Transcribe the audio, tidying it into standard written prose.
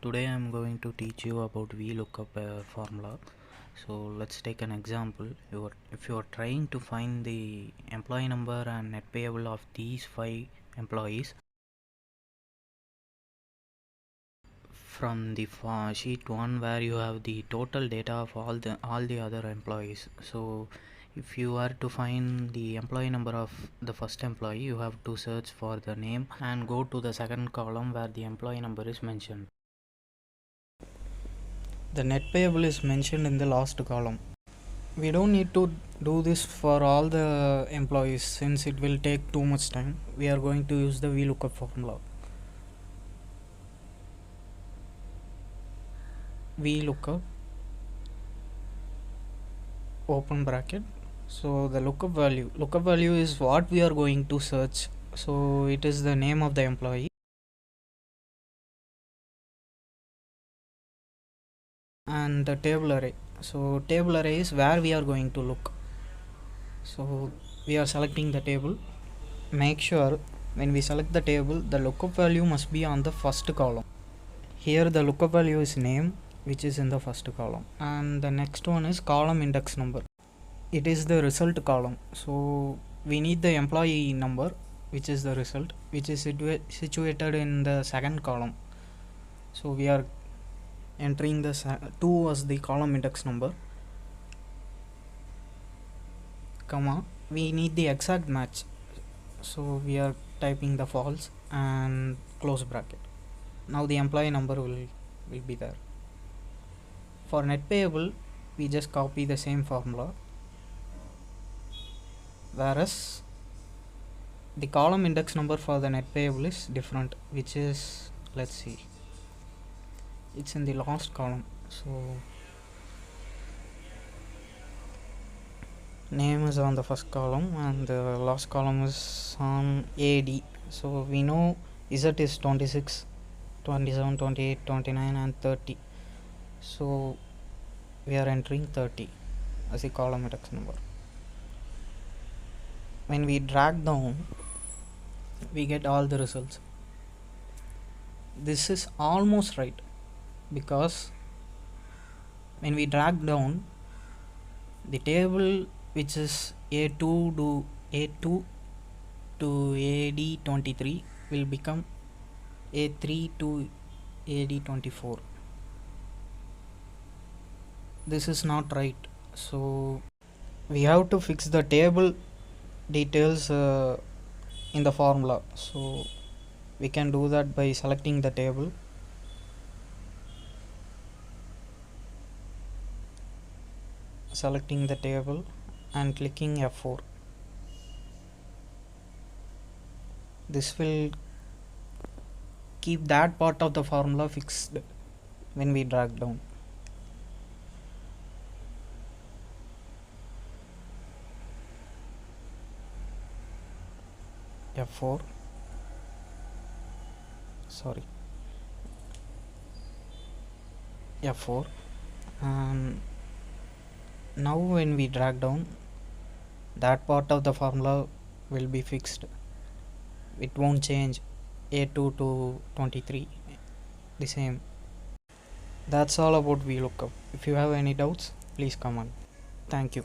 Today I am going to teach you about VLOOKUP formula. So let's take an example. If you are trying to find the employee number and net payable of these 5 employees from the sheet 1 where you have the total data of all the other employees. So if you are to find the employee number of the first employee, you have to search for the name and go to the second column where the employee number is mentioned. The net payable is mentioned in the last column. We don't need to do this for all the employees since it will take too much time. We are going to use the VLOOKUP formula. VLOOKUP open bracket. So the lookup value is what we are going to search. So it is the name of the employee and the table array. So table array is where we are going to look. So we are selecting the table. Make sure when we select the table, the lookup value must be on the first column. Here the lookup value is name, which is in the first column, and the next one is column index number. It is the result column. So we need the employee number, which is the result, which is situated in the second column. So we are entering the 2 as the column index number, comma, we need the exact match. So we are typing the false and close bracket. Now the employee number will be there. For net payable, we just copy the same formula, whereas the column index number for the net payable is different, which is, let's see, it's in the last column. So name is on the first column and the last column is on AD. So we know Z is 26, 27, 28, 29 and 30. So we are entering 30 as a column index number. When we drag down, we get all the results. This is almost right because when we drag down, the table which is A2 to AD23 will become A3 to AD24. This is not right. So we have to fix the table details in the formula. So we can do that by selecting the table, and clicking F4. This will keep that part of the formula fixed when we drag down. F4, sorry, F4, and now when we drag down, that part of the formula will be fixed. It won't change. A2 to 23 the same. That's all about VLOOKUP. If you have any doubts, please comment. Thank you.